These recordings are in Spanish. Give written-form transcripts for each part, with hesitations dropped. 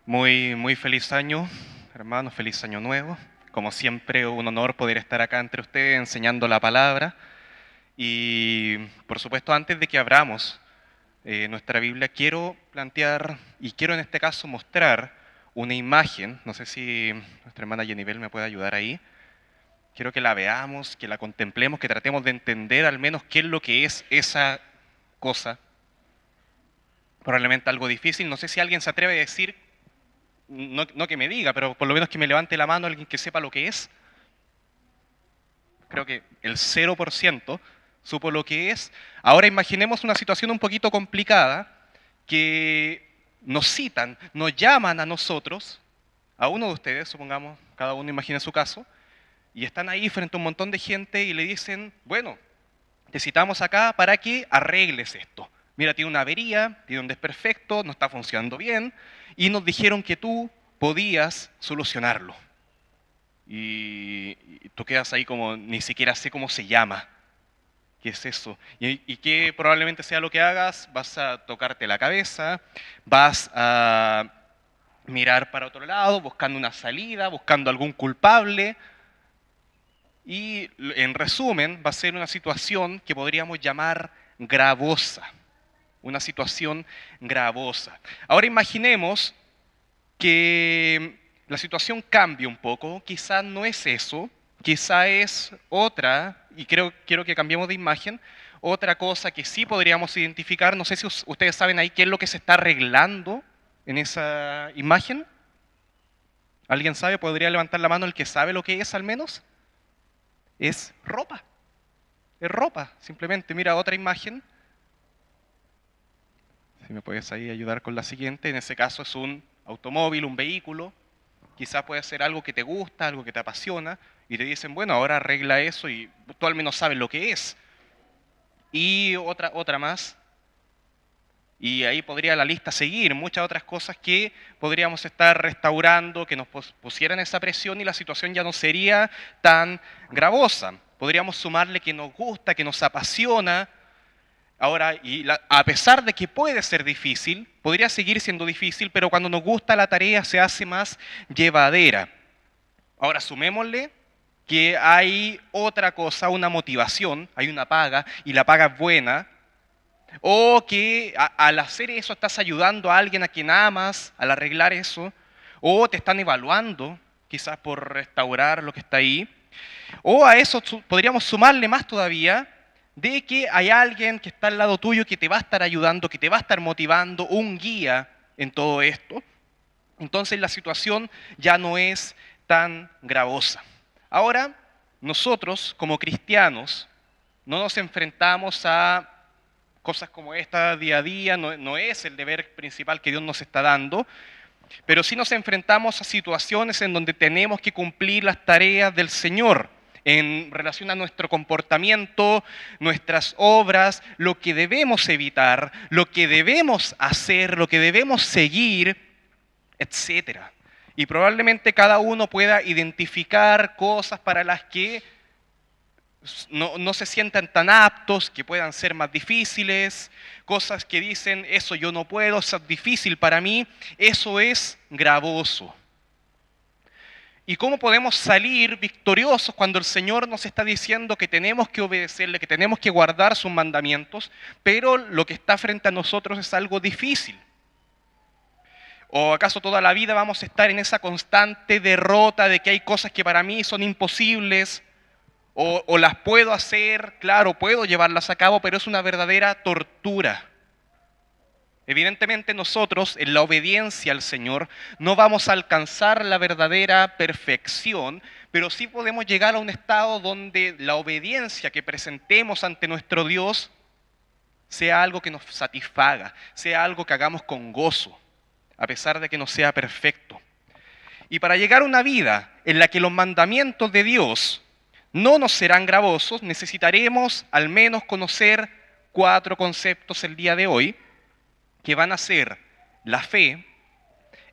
Muy feliz año, hermanos, feliz año nuevo. Como siempre, un honor poder estar acá entre ustedes enseñando la palabra. Y por supuesto, antes de que abramos nuestra Biblia, quiero plantear y quiero en este caso mostrar una imagen. No sé si nuestra hermana Jenibel me puede ayudar ahí. Quiero que la veamos, que la contemplemos, que tratemos de entender al menos qué es lo que es esa cosa. Probablemente algo difícil. No sé si alguien se atreve a decir, no que me diga, pero por lo menos que me levante la mano alguien que sepa lo que es. Creo que el 0% supo lo que es. Ahora imaginemos una situación un poquito complicada que nos citan, nos llaman a nosotros, a uno de ustedes, supongamos, cada uno imagine su caso, y están ahí frente a un montón de gente y le dicen, bueno, te citamos acá para que arregles esto. Mira, tiene una avería, tiene un desperfecto, no está funcionando bien, y nos dijeron que tú podías solucionarlo. Y tú quedas ahí como, ni siquiera sé cómo se llama. ¿Qué es eso? Y que probablemente sea lo que hagas, vas a tocarte la cabeza, vas a mirar para otro lado, buscando una salida, buscando algún culpable. Y en resumen, va a ser una situación que podríamos llamar gravosa. Una situación gravosa. Ahora imaginemos que la situación cambie un poco, quizá no es eso, quizá es otra, y quiero que cambiemos de imagen, otra cosa que sí podríamos identificar, no sé si ustedes saben ahí qué es lo que se está arreglando en esa imagen. ¿Alguien sabe? ¿Podría levantar la mano el que sabe lo que es al menos? Es ropa, es ropa, simplemente. Mira otra imagen, si me puedes ahí ayudar con la siguiente, en ese caso es un automóvil, un vehículo. Quizás puede ser algo que te gusta, algo que te apasiona, y te dicen, bueno, ahora arregla eso y tú al menos sabes lo que es. Y otra más, y ahí podría la lista seguir, muchas otras cosas que podríamos estar restaurando, que nos pusieran esa presión y la situación ya no sería tan gravosa. Podríamos sumarle que nos gusta, que nos apasiona. Ahora, a pesar de que puede ser difícil, podría seguir siendo difícil, pero cuando nos gusta la tarea se hace más llevadera. Ahora sumémosle que hay otra cosa, una motivación, hay una paga y la paga es buena, o que al hacer eso estás ayudando a alguien a quien amas, al arreglar eso, o te están evaluando quizás por restaurar lo que está ahí, o a eso podríamos sumarle más todavía de que hay alguien que está al lado tuyo que te va a estar ayudando, que te va a estar motivando, un guía en todo esto. Entonces la situación ya no es tan gravosa. Ahora, nosotros como cristianos no nos enfrentamos a cosas como esta día a día, no es el deber principal que Dios nos está dando, pero sí nos enfrentamos a situaciones en donde tenemos que cumplir las tareas del Señor en relación a nuestro comportamiento, nuestras obras, lo que debemos evitar, lo que debemos hacer, lo que debemos seguir, etcétera. Y probablemente cada uno pueda identificar cosas para las que no se sientan tan aptos, que puedan ser más difíciles, cosas que dicen, eso yo no puedo, eso es difícil para mí, eso es gravoso. ¿Y cómo podemos salir victoriosos cuando el Señor nos está diciendo que tenemos que obedecerle, que tenemos que guardar sus mandamientos, pero lo que está frente a nosotros es algo difícil? ¿O acaso toda la vida vamos a estar en esa constante derrota de que hay cosas que para mí son imposibles? O las puedo hacer, claro, puedo llevarlas a cabo, pero es una verdadera tortura. Evidentemente nosotros, en la obediencia al Señor, no vamos a alcanzar la verdadera perfección, pero sí podemos llegar a un estado donde la obediencia que presentemos ante nuestro Dios sea algo que nos satisfaga, sea algo que hagamos con gozo, a pesar de que no sea perfecto. Y para llegar a una vida en la que los mandamientos de Dios no nos serán gravosos, necesitaremos al menos conocer 4 conceptos el día de hoy, que van a ser la fe,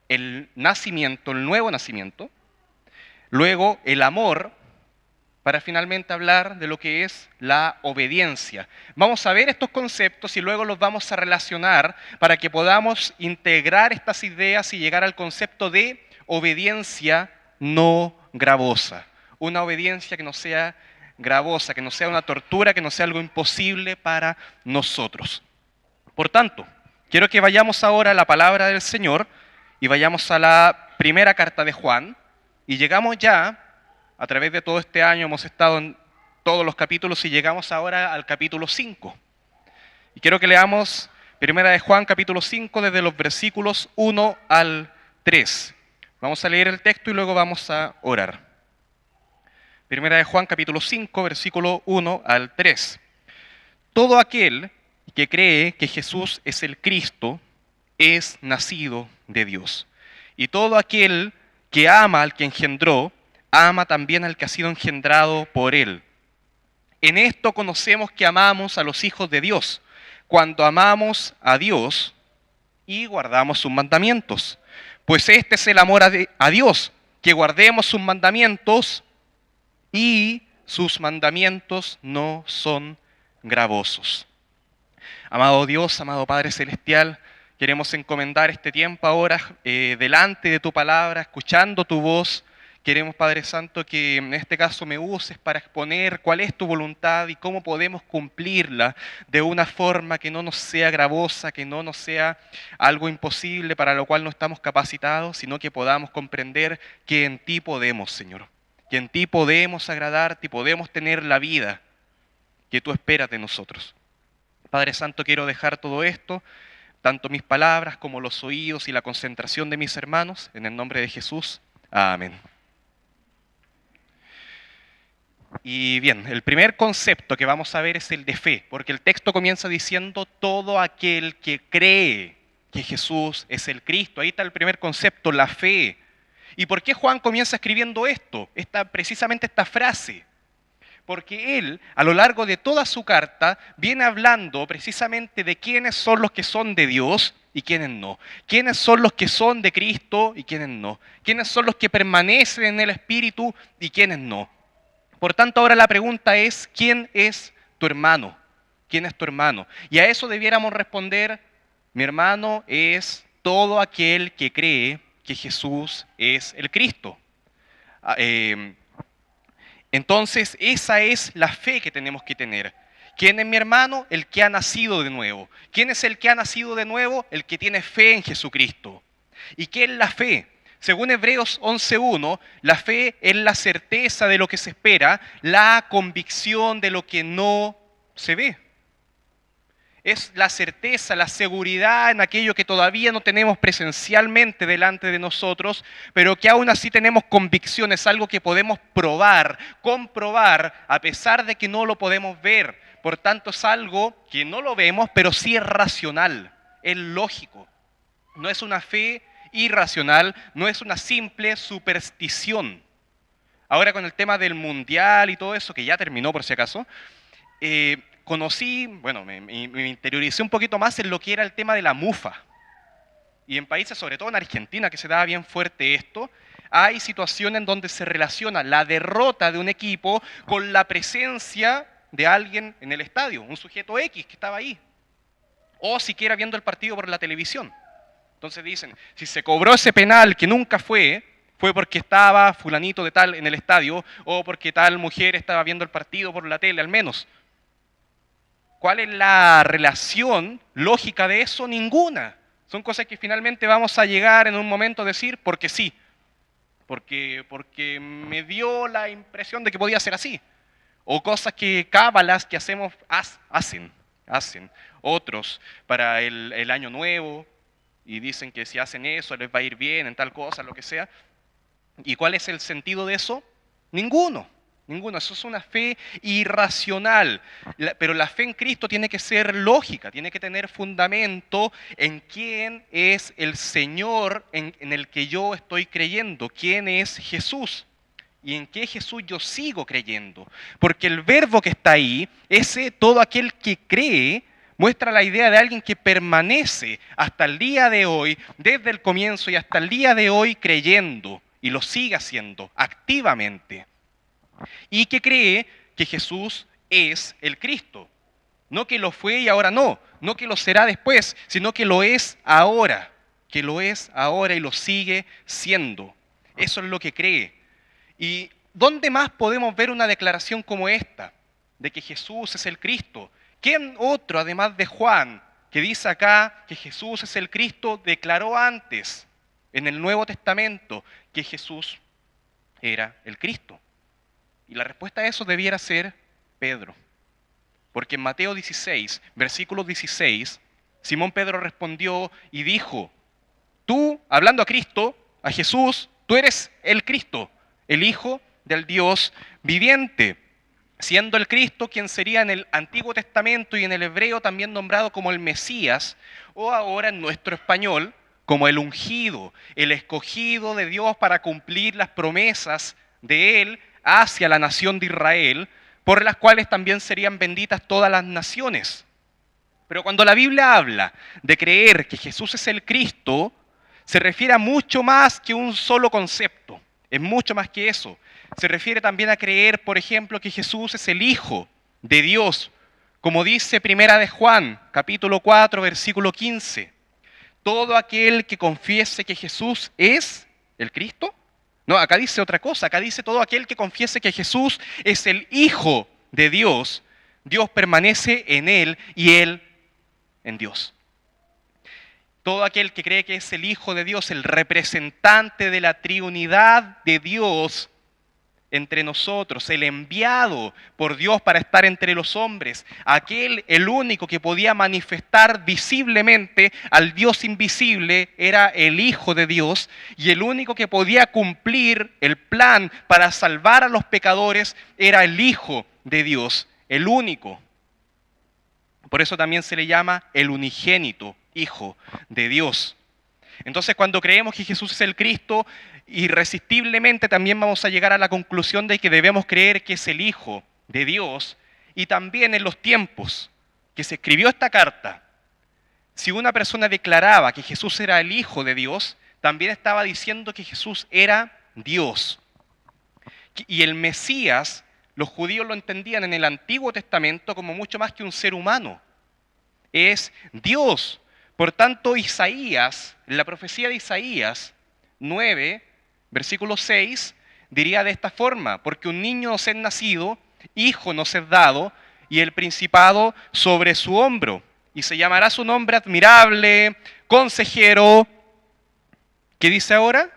el nacimiento, el nuevo nacimiento, luego el amor, para finalmente hablar de lo que es la obediencia. Vamos a ver estos conceptos y luego los vamos a relacionar para que podamos integrar estas ideas y llegar al concepto de obediencia no gravosa. Una obediencia que no sea gravosa, que no sea una tortura, que no sea algo imposible para nosotros. Por tanto, quiero que vayamos ahora a la palabra del Señor y vayamos a la primera carta de Juan y llegamos ya. A través de todo este año hemos estado en todos los capítulos y llegamos ahora al capítulo 5. Y quiero que leamos Primera de Juan, capítulo 5, desde los versículos 1 al 3. Vamos a leer el texto y luego vamos a orar. Primera de Juan, capítulo 5, versículo 1 al 3. Todo aquel que cree que Jesús es el Cristo es nacido de Dios. Y todo aquel que ama al que engendró, ama también al que ha sido engendrado por él. En esto conocemos que amamos a los hijos de Dios, cuando amamos a Dios y guardamos sus mandamientos. Pues este es el amor a Dios, que guardemos sus mandamientos, y sus mandamientos no son gravosos. Amado Dios, amado Padre Celestial, queremos encomendar este tiempo ahora delante de tu palabra, escuchando tu voz. Queremos, Padre Santo, que en este caso me uses para exponer cuál es tu voluntad y cómo podemos cumplirla de una forma que no nos sea gravosa, que no nos sea algo imposible para lo cual no estamos capacitados, sino que podamos comprender que en ti podemos, Señor, que en ti podemos agradarte y podemos tener la vida que tú esperas de nosotros. Padre Santo, quiero dejar todo esto, tanto mis palabras como los oídos y la concentración de mis hermanos, en el nombre de Jesús. Amén. Y bien, el primer concepto que vamos a ver es el de fe, porque el texto comienza diciendo todo aquel que cree que Jesús es el Cristo. Ahí está el primer concepto, la fe. ¿Y por qué Juan comienza escribiendo esto? Precisamente esta frase. Porque él, a lo largo de toda su carta, viene hablando precisamente de quiénes son los que son de Dios y quiénes no. Quiénes son los que son de Cristo y quiénes no. Quiénes son los que permanecen en el Espíritu y quiénes no. Por tanto, ahora la pregunta es, ¿quién es tu hermano? ¿Quién es tu hermano? Y a eso debiéramos responder, mi hermano es todo aquel que cree que Jesús es el Cristo. Entonces, esa es la fe que tenemos que tener. ¿Quién es mi hermano? El que ha nacido de nuevo. ¿Quién es el que ha nacido de nuevo? El que tiene fe en Jesucristo. ¿Y qué es la fe? Según Hebreos 11.1, la fe es la certeza de lo que se espera, la convicción de lo que no se ve. Es la certeza, la seguridad en aquello que todavía no tenemos presencialmente delante de nosotros, pero que aún así tenemos convicción, es algo que podemos probar, comprobar, a pesar de que no lo podemos ver. Por tanto, es algo que no lo vemos, pero sí es racional, es lógico. No es una fe irracional, no es una simple superstición. Ahora con el tema del mundial y todo eso, que ya terminó por si acaso, conocí, bueno, me interioricé un poquito más en lo que era el tema de la mufa. Y en países, sobre todo en Argentina, que se daba bien fuerte esto, hay situaciones en donde se relaciona la derrota de un equipo con la presencia de alguien en el estadio, un sujeto X que estaba ahí, o siquiera viendo el partido por la televisión. Entonces dicen, si se cobró ese penal que nunca fue porque estaba fulanito de tal en el estadio o porque tal mujer estaba viendo el partido por la tele al menos. ¿Cuál es la relación lógica de eso? Ninguna. Son cosas que finalmente vamos a llegar en un momento a decir porque sí, porque me dio la impresión de que podía ser así. O cosas que cábalas que hacen otros para el año nuevo, y dicen que si hacen eso les va a ir bien en tal cosa, lo que sea. ¿Y cuál es el sentido de eso? Ninguno. Eso es una fe irracional. Pero la fe en Cristo tiene que ser lógica, tiene que tener fundamento en quién es el Señor en el que yo estoy creyendo, quién es Jesús. Y en qué Jesús yo sigo creyendo. Porque el verbo que está ahí, ese todo aquel que cree, muestra la idea de alguien que permanece hasta el día de hoy, desde el comienzo y hasta el día de hoy creyendo, y lo sigue haciendo activamente. y que cree que Jesús es el Cristo. No que lo fue y ahora no, no que lo será después, sino que lo es ahora, que lo es ahora y lo sigue siendo. Eso es lo que cree. ¿Y dónde más podemos ver una declaración como esta, de que Jesús es el Cristo? ¿Quién otro, además de Juan, que dice acá que Jesús es el Cristo, declaró antes en el Nuevo Testamento que Jesús era el Cristo? Y la respuesta a eso debiera ser Pedro. Porque en Mateo 16, versículo 16, Simón Pedro respondió y dijo, tú, hablando a Cristo, a Jesús, tú eres el Cristo, el Hijo del Dios viviente, siendo el Cristo quien sería en el Antiguo Testamento y en el hebreo también nombrado como el Mesías, o ahora en nuestro español como el ungido, el escogido de Dios para cumplir las promesas de Él hacia la nación de Israel, por las cuales también serían benditas todas las naciones. Pero cuando la Biblia habla de creer que Jesús es el Cristo, se refiere a mucho más que un solo concepto, es mucho más que eso. Se refiere también a creer, por ejemplo, que Jesús es el Hijo de Dios, como dice Primera de Juan, capítulo 4, versículo 15. Todo aquel que confiese que Jesús es el Cristo. No, acá dice otra cosa, acá dice todo aquel que confiese que Jesús es el Hijo de Dios, Dios permanece en Él y Él en Dios. Todo aquel que cree que es el Hijo de Dios, el representante de la triunidad de Dios entre nosotros, el enviado por Dios para estar entre los hombres, aquel, el único que podía manifestar visiblemente al Dios invisible, era el Hijo de Dios, y el único que podía cumplir el plan para salvar a los pecadores era el Hijo de Dios, el único. Por eso también se le llama el unigénito Hijo de Dios. Entonces, cuando creemos que Jesús es el Cristo, irresistiblemente también vamos a llegar a la conclusión de que debemos creer que es el Hijo de Dios. Y también en los tiempos que se escribió esta carta, si una persona declaraba que Jesús era el Hijo de Dios, también estaba diciendo que Jesús era Dios. Y el Mesías, los judíos lo entendían en el Antiguo Testamento como mucho más que un ser humano. Es Dios. Por tanto, Isaías, en la profecía de Isaías 9, versículo 6, diría de esta forma, porque un niño nos es nacido, hijo nos es dado, y el principado sobre su hombro. Y se llamará su nombre admirable, consejero. ¿Qué dice ahora?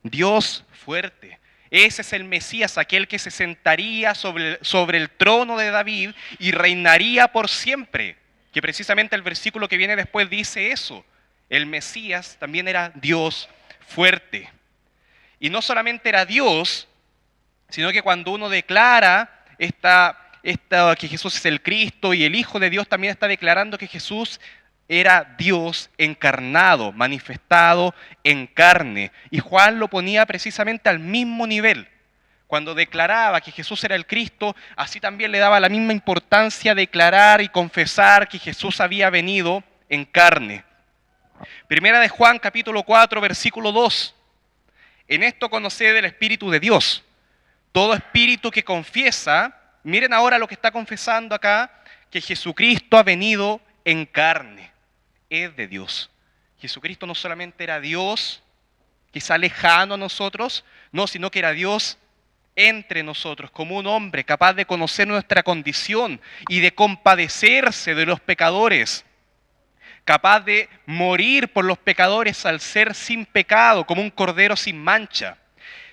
Dios fuerte. Ese es el Mesías, aquel que se sentaría sobre el trono de David y reinaría por siempre. Que precisamente el versículo que viene después dice eso. El Mesías también era Dios fuerte. Y no solamente era Dios, sino que cuando uno declara que Jesús es el Cristo y el Hijo de Dios, también está declarando que Jesús era Dios encarnado, manifestado en carne. Y Juan lo ponía precisamente al mismo nivel. Cuando declaraba que Jesús era el Cristo, así también le daba la misma importancia declarar y confesar que Jesús había venido en carne. Primera de Juan, capítulo 4, versículo 2. En esto conoced el Espíritu de Dios. Todo espíritu que confiesa, miren ahora lo que está confesando acá, que Jesucristo ha venido en carne. Es de Dios. Jesucristo no solamente era Dios, quizá lejano a nosotros, no, sino que era Dios entre nosotros, como un hombre capaz de conocer nuestra condición y de compadecerse de los pecadores, capaz de morir por los pecadores al ser sin pecado, como un cordero sin mancha.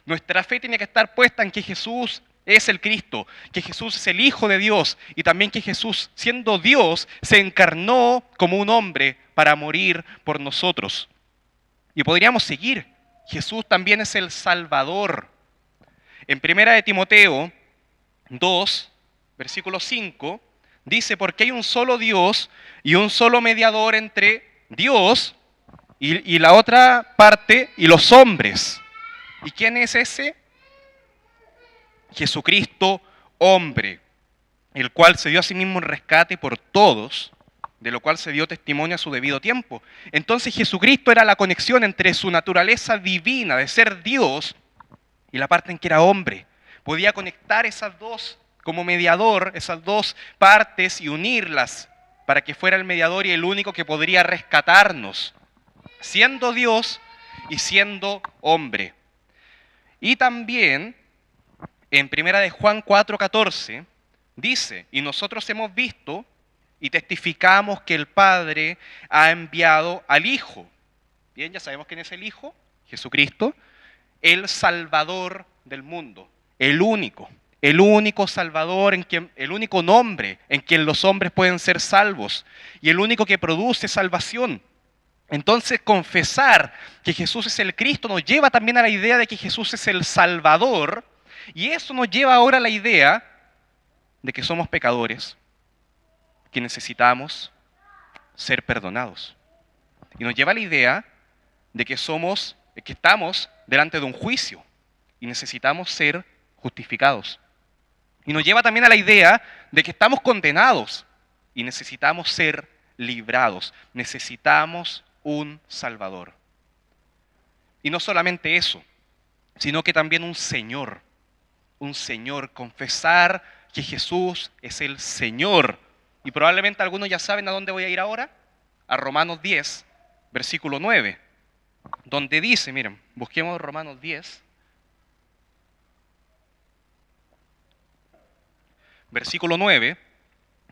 Nuestra fe tiene que estar puesta en que Jesús es el Cristo, que Jesús es el Hijo de Dios y también que Jesús, siendo Dios, se encarnó como un hombre para morir por nosotros. Y podríamos seguir. Jesús también es el Salvador. En 1 de Timoteo 2, versículo 5, dice, porque hay un solo Dios y un solo mediador entre Dios y la otra parte y los hombres. ¿Y quién es ese? Jesucristo, hombre, el cual se dio a sí mismo en rescate por todos, de lo cual se dio testimonio a su debido tiempo. Entonces Jesucristo era la conexión entre su naturaleza divina de ser Dios y la parte en que era hombre. Podía conectar esas dos como mediador, esas dos partes y unirlas para que fuera el mediador y el único que podría rescatarnos, siendo Dios y siendo hombre. Y también en primera de Juan 4:14 dice, y nosotros hemos visto y testificamos que el Padre ha enviado al Hijo. Bien, ya sabemos quién es el Hijo, Jesucristo, el Salvador del mundo, el único Salvador, el único nombre en quien los hombres pueden ser salvos y el único que produce salvación. Entonces, confesar que Jesús es el Cristo nos lleva también a la idea de que Jesús es el Salvador, y eso nos lleva ahora a la idea de que somos pecadores, que necesitamos ser perdonados. Y nos lleva a la idea de que estamos delante de un juicio y necesitamos ser justificados. Y nos lleva también a la idea de que estamos condenados y necesitamos ser librados. Necesitamos un Salvador. Y no solamente eso, sino que también un Señor, confesar que Jesús es el Señor. Y probablemente algunos ya saben a dónde voy a ir ahora, a Romanos 10, versículo 9, donde dice, miren, busquemos Romanos 10, versículo 9,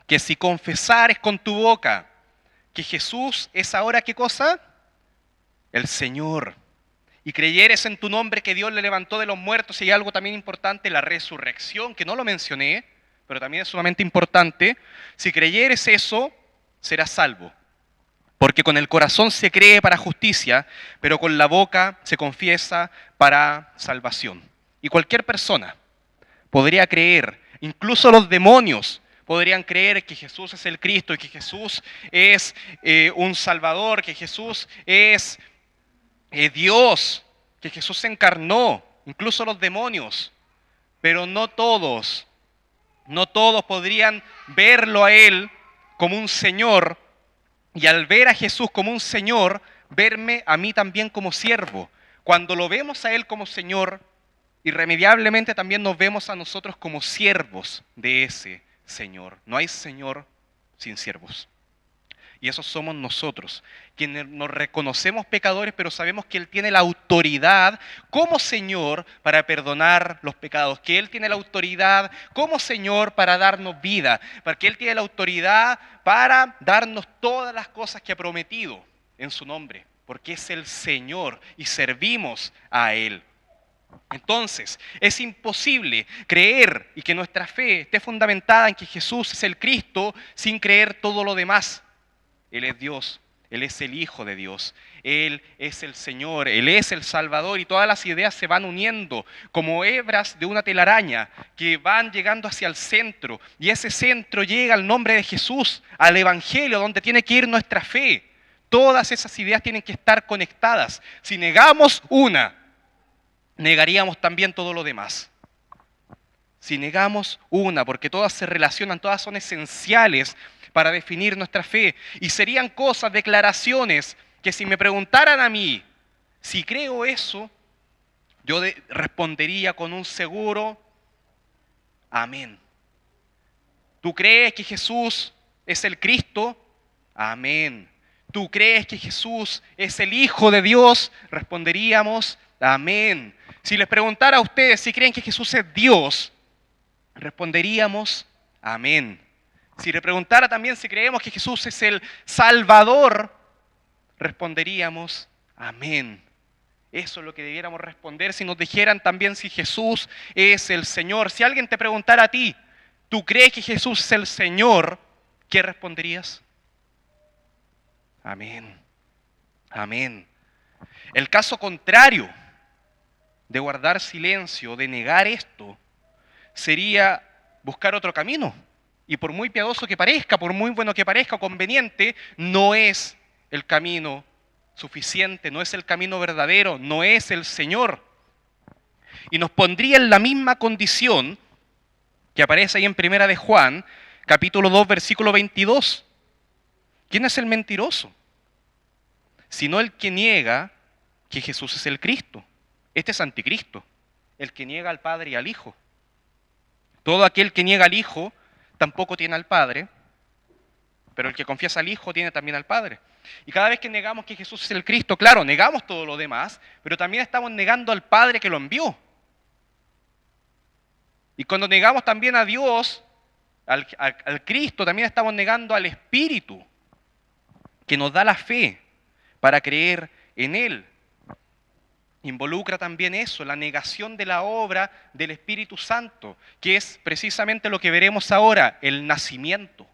que si confesares con tu boca que Jesús es ahora, ¿qué cosa? El Señor. Y creyeres en tu nombre que Dios le levantó de los muertos, y hay algo también importante, la resurrección, que no lo mencioné, pero también es sumamente importante. Si creyeres eso, serás salvo. Porque con el corazón se cree para justicia, pero con la boca se confiesa para salvación. Y cualquier persona podría creer, incluso los demonios podrían creer que Jesús es el Cristo y que Jesús es un Salvador, que Jesús es Dios, que Jesús se encarnó, incluso los demonios. Pero no todos podrían verlo a Él como un Señor, y al ver a Jesús como un Señor, verme a mí también como siervo. Cuando lo vemos a Él como Señor, irremediablemente también nos vemos a nosotros como siervos de ese Señor. No hay Señor sin siervos. Y esos somos nosotros, quienes nos reconocemos pecadores, pero sabemos que Él tiene la autoridad como Señor para perdonar los pecados, que Él tiene la autoridad como Señor para darnos vida, porque Él tiene la autoridad para darnos todas las cosas que ha prometido en su nombre, porque es el Señor y servimos a Él. Entonces, es imposible creer y que nuestra fe esté fundamentada en que Jesús es el Cristo sin creer todo lo demás. Él es Dios, Él es el Hijo de Dios, Él es el Señor, Él es el Salvador, y todas las ideas se van uniendo como hebras de una telaraña que van llegando hacia el centro, y ese centro llega al nombre de Jesús, al Evangelio, donde tiene que ir nuestra fe. Todas esas ideas tienen que estar conectadas. Si negamos una, negaríamos también todo lo demás. Si negamos una, porque todas se relacionan, todas son esenciales para definir nuestra fe, y serían cosas, declaraciones, que si me preguntaran a mí si creo eso, yo respondería con un seguro amén. ¿Tú crees que Jesús es el Cristo? Amén. ¿Tú crees que Jesús es el Hijo de Dios? Responderíamos amén. Si les preguntara a ustedes si creen que Jesús es Dios, responderíamos amén. Si le preguntara también si creemos que Jesús es el Salvador, responderíamos amén. Eso es lo que debiéramos responder si nos dijeran también si Jesús es el Señor. Si alguien te preguntara a ti, ¿tú crees que Jesús es el Señor? ¿Qué responderías? Amén. Amén. El caso contrario de guardar silencio, de negar esto, sería buscar otro camino. Y por muy piadoso que parezca, por muy bueno que parezca o conveniente, no es el camino suficiente, no es el camino verdadero, no es el Señor. Y nos pondría en la misma condición que aparece ahí en Primera de Juan, capítulo 2, versículo 22. ¿Quién es el mentiroso? Sino el que niega que Jesús es el Cristo. Este es anticristo, el que niega al Padre y al Hijo. Todo aquel que niega al Hijo tampoco tiene al Padre, pero el que confiesa al Hijo tiene también al Padre. Y cada vez que negamos que Jesús es el Cristo, claro, negamos todo lo demás, pero también estamos negando al Padre que lo envió. Y cuando negamos también a Dios, al Cristo, también estamos negando al Espíritu, que nos da la fe para creer en Él. Involucra también eso, la negación de la obra del Espíritu Santo, que es precisamente lo que veremos ahora, el nacimiento.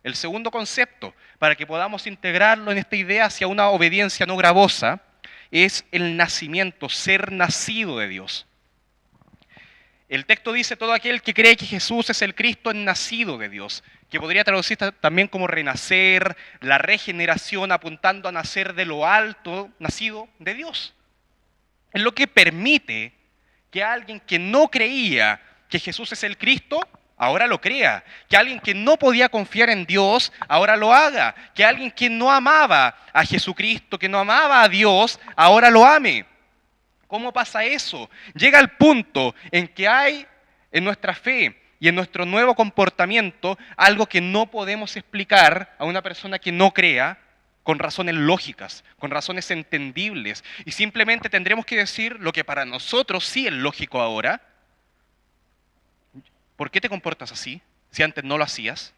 El segundo concepto, para que podamos integrarlo en esta idea hacia una obediencia no gravosa, es el nacimiento, ser nacido de Dios. El texto dice, todo aquel que cree que Jesús es el Cristo es nacido de Dios, que podría traducirse también como renacer, la regeneración apuntando a nacer de lo alto, nacido de Dios. Es lo que permite que alguien que no creía que Jesús es el Cristo, ahora lo crea. Que alguien que no podía confiar en Dios, ahora lo haga. Que alguien que no amaba a Jesucristo, que no amaba a Dios, ahora lo ame. ¿Cómo pasa eso? Llega el punto en que hay en nuestra fe y en nuestro nuevo comportamiento algo que no podemos explicar a una persona que no crea con razones lógicas, con razones entendibles. Y simplemente tendremos que decir lo que para nosotros sí es lógico ahora. ¿Por qué te comportas así si antes no lo hacías?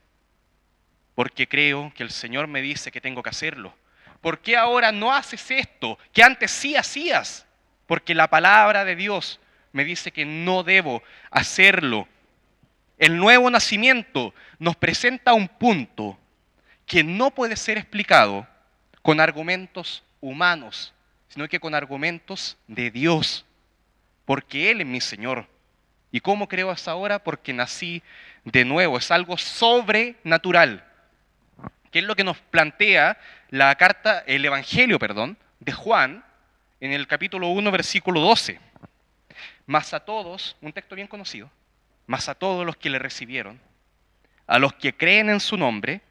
Porque creo que el Señor me dice que tengo que hacerlo. ¿Por qué ahora no haces esto que antes sí hacías? Porque la palabra de Dios me dice que no debo hacerlo. El nuevo nacimiento nos presenta un punto que no puede ser explicado con argumentos humanos, sino que con argumentos de Dios, porque Él es mi Señor. ¿Y cómo creo hasta ahora? Porque nací de nuevo, es algo sobrenatural, que es lo que nos plantea el Evangelio de Juan, en el capítulo 1, versículo 12. Mas a todos, un texto bien conocido, mas a todos los que le recibieron, a los que creen en su nombre,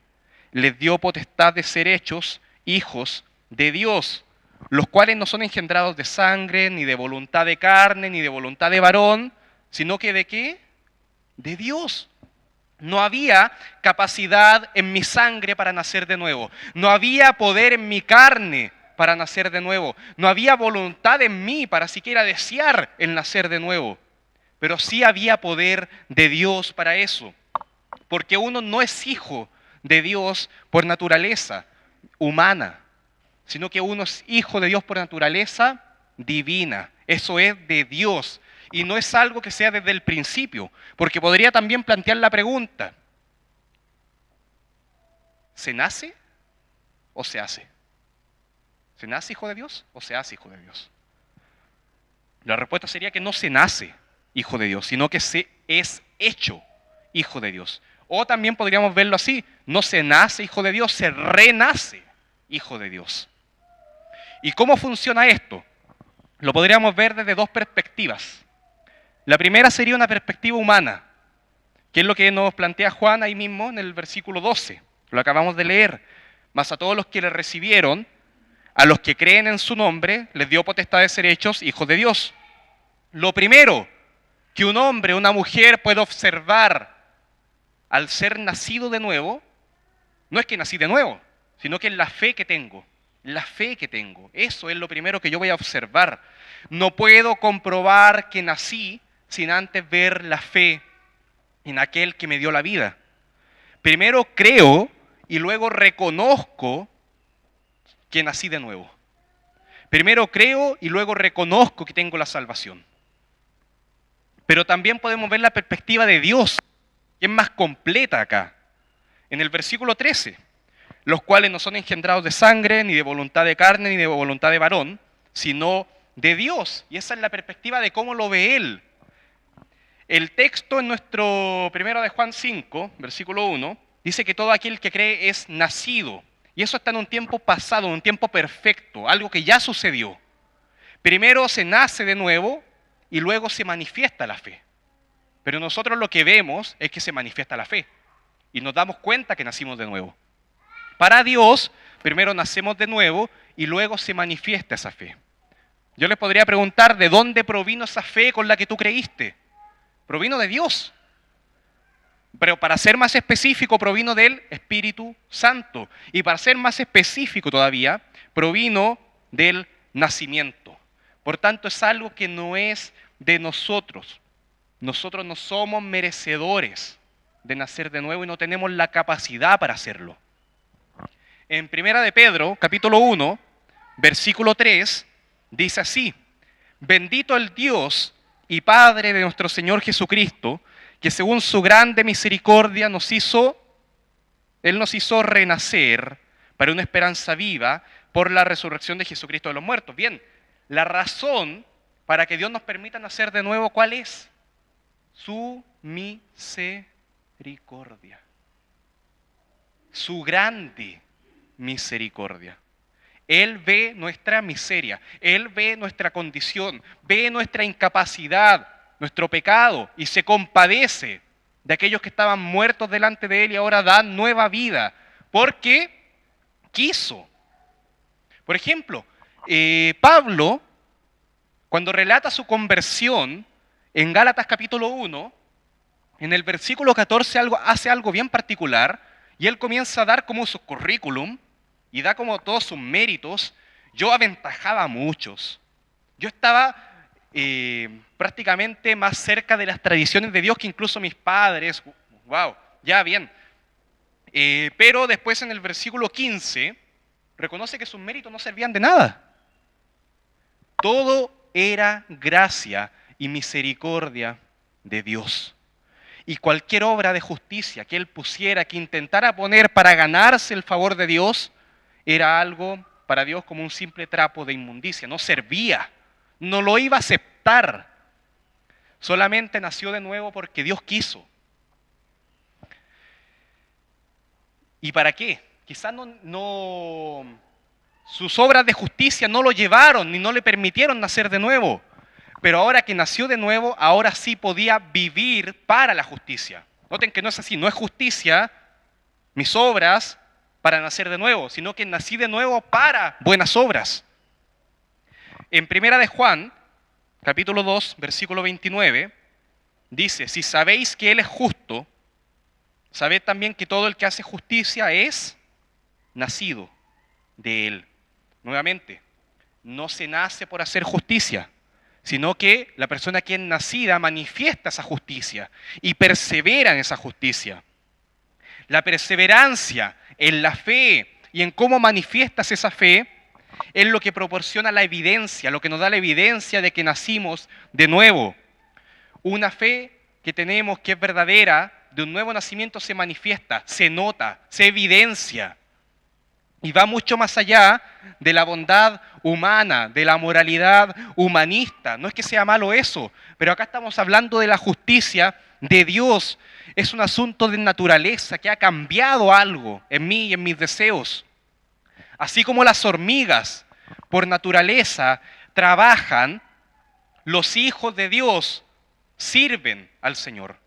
les dio potestad de ser hechos hijos de Dios, los cuales no son engendrados de sangre, ni de voluntad de carne, ni de voluntad de varón, sino que ¿de qué? De Dios. No había capacidad en mi sangre para nacer de nuevo. No había poder en mi carne para nacer de nuevo. No había voluntad en mí para siquiera desear el nacer de nuevo. Pero sí había poder de Dios para eso. Porque uno no es hijo de Dios por naturaleza humana, sino que uno es hijo de Dios por naturaleza divina. Eso es de Dios. Y no es algo que sea desde el principio, porque podría también plantear la pregunta, ¿se nace o se hace? ¿Se nace hijo de Dios o se hace hijo de Dios? La respuesta sería que no se nace hijo de Dios, sino que se es hecho hijo de Dios. O también podríamos verlo así, no se nace hijo de Dios, se renace hijo de Dios. ¿Y cómo funciona esto? Lo podríamos ver desde dos perspectivas. La primera sería una perspectiva humana, que es lo que nos plantea Juan ahí mismo en el versículo 12, lo acabamos de leer. Mas a todos los que le recibieron, a los que creen en su nombre, les dio potestad de ser hechos hijos de Dios. Lo primero que un hombre o una mujer puede observar al ser nacido de nuevo, no es que nací de nuevo, sino que es la fe que tengo. La fe que tengo. Eso es lo primero que yo voy a observar. No puedo comprobar que nací sin antes ver la fe en aquel que me dio la vida. Primero creo y luego reconozco que nací de nuevo. Primero creo y luego reconozco que tengo la salvación. Pero también podemos ver la perspectiva de Dios, que es más completa acá. En el versículo 13, los cuales no son engendrados de sangre, ni de voluntad de carne, ni de voluntad de varón, sino de Dios. Y esa es la perspectiva de cómo lo ve Él. El texto en nuestro primero de Juan 5, versículo 1, dice que todo aquel que cree es nacido. Y eso está en un tiempo pasado, en un tiempo perfecto, algo que ya sucedió. Primero se nace de nuevo y luego se manifiesta la fe. Pero nosotros lo que vemos es que se manifiesta la fe y nos damos cuenta que nacimos de nuevo. Para Dios, primero nacemos de nuevo y luego se manifiesta esa fe. Yo les podría preguntar, ¿de dónde provino esa fe con la que tú creíste? Provino de Dios. Pero para ser más específico, provino del Espíritu Santo. Y para ser más específico todavía, provino del nacimiento. Por tanto, es algo que no es de nosotros. Nosotros no somos merecedores de nacer de nuevo y no tenemos la capacidad para hacerlo. En Primera de Pedro, capítulo 1, versículo 3, dice así: bendito el Dios y Padre de nuestro Señor Jesucristo, que según su grande misericordia Él nos hizo renacer para una esperanza viva por la resurrección de Jesucristo de los muertos. Bien, la razón para que Dios nos permita nacer de nuevo, ¿cuál es? Su misericordia. Su grande misericordia. Él ve nuestra miseria, Él ve nuestra condición, ve nuestra incapacidad, nuestro pecado, y se compadece de aquellos que estaban muertos delante de Él y ahora dan nueva vida, porque quiso. Por ejemplo, Pablo, cuando relata su conversión en Gálatas capítulo 1, en el versículo 14 hace algo bien particular, y él comienza a dar como su currículum, y da como todos sus méritos. Yo aventajaba a muchos. Yo estaba prácticamente más cerca de las tradiciones de Dios que incluso mis padres. Wow, ya bien. Pero después en el versículo 15 reconoce que sus méritos no servían de nada. Todo era gracia y misericordia de Dios. Y cualquier obra de justicia que él pusiera, que intentara poner para ganarse el favor de Dios, era algo para Dios como un simple trapo de inmundicia. No servía, no lo iba a aceptar. Solamente nació de nuevo porque Dios quiso. ¿Y para qué? Quizás sus obras de justicia no lo llevaron ni no le permitieron nacer de nuevo. Pero ahora que nació de nuevo, ahora sí podía vivir para la justicia. Noten que no es así, no es justicia, mis obras para nacer de nuevo, sino que nací de nuevo para buenas obras. En Primera de Juan, capítulo 2, versículo 29, dice: si sabéis que Él es justo, sabed también que todo el que hace justicia es nacido de Él. Nuevamente, no se nace por hacer justicia, sino que la persona que es nacida manifiesta esa justicia y persevera en esa justicia. La perseverancia en la fe y en cómo manifiestas esa fe es lo que proporciona la evidencia, lo que nos da la evidencia de que nacimos de nuevo. Una fe que tenemos que es verdadera, de un nuevo nacimiento, se manifiesta, se nota, se evidencia. Y va mucho más allá de la bondad humana, de la moralidad humanista. No es que sea malo eso, pero acá estamos hablando de la justicia de Dios. Es un asunto de naturaleza que ha cambiado algo en mí y en mis deseos. Así como las hormigas, por naturaleza, trabajan, los hijos de Dios sirven al Señor.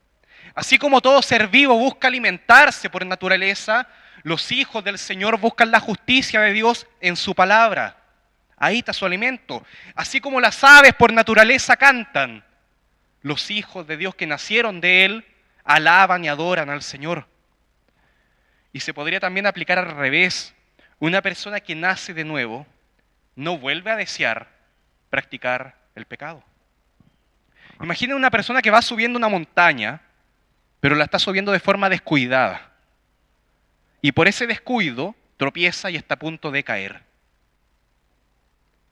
Así como todo ser vivo busca alimentarse por naturaleza, los hijos del Señor buscan la justicia de Dios en su palabra. Ahí está su alimento. Así como las aves por naturaleza cantan, los hijos de Dios que nacieron de Él alaban y adoran al Señor. Y se podría también aplicar al revés. Una persona que nace de nuevo no vuelve a desear practicar el pecado. Imaginen una persona que va subiendo una montaña, pero la está subiendo de forma descuidada. Y por ese descuido tropieza y está a punto de caer.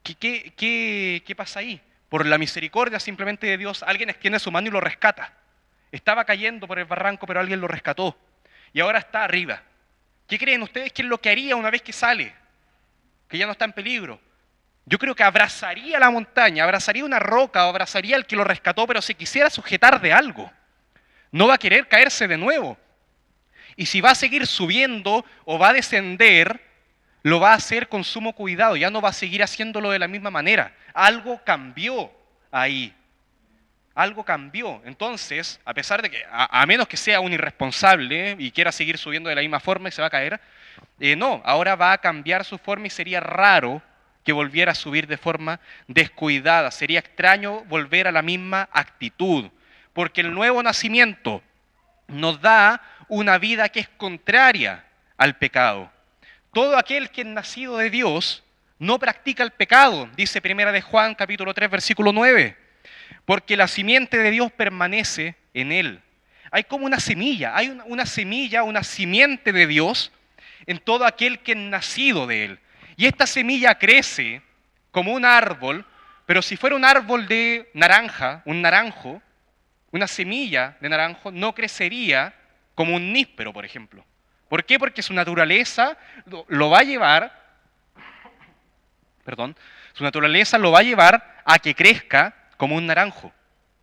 ¿Qué pasa ahí? Por la misericordia simplemente de Dios, alguien extiende su mano y lo rescata. Estaba cayendo por el barranco, pero alguien lo rescató. Y ahora está arriba. ¿Qué creen ustedes que es lo que haría una vez que sale? Que ya no está en peligro. Yo creo que abrazaría la montaña, abrazaría una roca o abrazaría al que lo rescató, pero se quisiera sujetar de algo. No va a querer caerse de nuevo. Y si va a seguir subiendo o va a descender, lo va a hacer con sumo cuidado. Ya no va a seguir haciéndolo de la misma manera. Algo cambió ahí. Algo cambió. Entonces, a pesar de que, a menos que sea un irresponsable y quiera seguir subiendo de la misma forma y se va a caer, no, ahora va a cambiar su forma y sería raro que volviera a subir de forma descuidada. Sería extraño volver a la misma actitud. Porque el nuevo nacimiento nos da una vida que es contraria al pecado. Todo aquel que es nacido de Dios no practica el pecado, dice Primera de Juan capítulo 3 versículo 9, porque la simiente de Dios permanece en él. Hay como una semilla, hay una semilla, una simiente de Dios en todo aquel que es nacido de él. Y esta semilla crece como un árbol, pero si fuera un árbol de naranja, un naranjo, una semilla de naranjo no crecería como un níspero, por ejemplo. ¿Por qué? Porque su naturaleza lo va a llevar, su naturaleza lo va a llevar a que crezca como un naranjo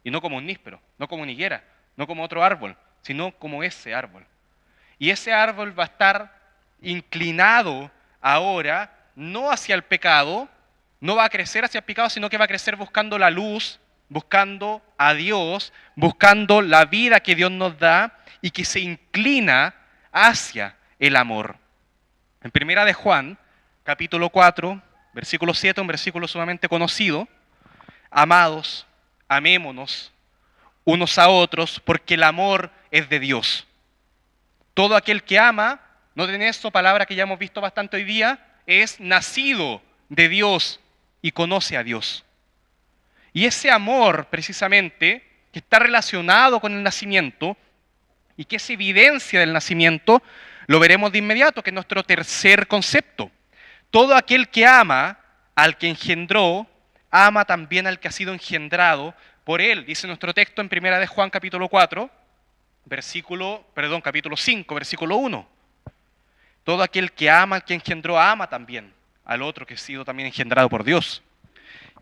y no como un níspero, no como una higuera, no como otro árbol, sino como ese árbol. Y ese árbol va a estar inclinado ahora no hacia el pecado, no va a crecer hacia el pecado, sino que va a crecer buscando la luz, buscando a Dios, buscando la vida que Dios nos da y que se inclina hacia el amor. En Primera de Juan, capítulo 4, versículo 7, un versículo sumamente conocido: amados, amémonos unos a otros, porque el amor es de Dios. Todo aquel que ama, noten eso, palabra que ya hemos visto bastante hoy día, es nacido de Dios y conoce a Dios. Y ese amor, precisamente, que está relacionado con el nacimiento y que es evidencia del nacimiento, lo veremos de inmediato, que es nuestro tercer concepto. Todo aquel que ama al que engendró, ama también al que ha sido engendrado por él. Dice nuestro texto en Primera de Juan capítulo 4, capítulo 5, versículo 1. Todo aquel que ama al que engendró, ama también al otro que ha sido también engendrado por Dios.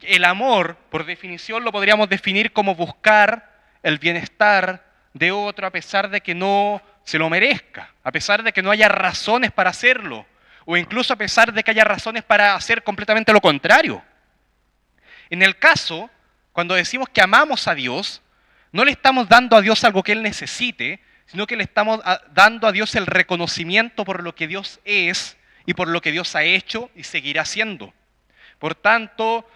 El amor, por definición, lo podríamos definir como buscar el bienestar de otro a pesar de que no se lo merezca, a pesar de que no haya razones para hacerlo, o incluso a pesar de que haya razones para hacer completamente lo contrario. En el caso, cuando decimos que amamos a Dios, no le estamos dando a Dios algo que Él necesite, sino que le estamos dando a Dios el reconocimiento por lo que Dios es y por lo que Dios ha hecho y seguirá haciendo. Por tanto,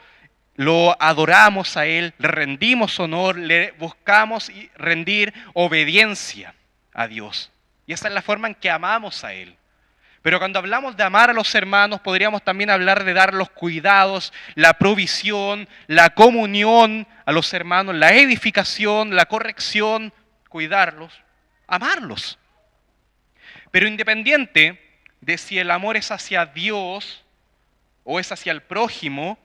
lo adoramos a Él, le rendimos honor, le buscamos rendir obediencia a Dios. Y esa es la forma en que amamos a Él. Pero cuando hablamos de amar a los hermanos, podríamos también hablar de dar los cuidados, la provisión, la comunión a los hermanos, la edificación, la corrección, cuidarlos, amarlos. Pero independiente de si el amor es hacia Dios o es hacia el prójimo,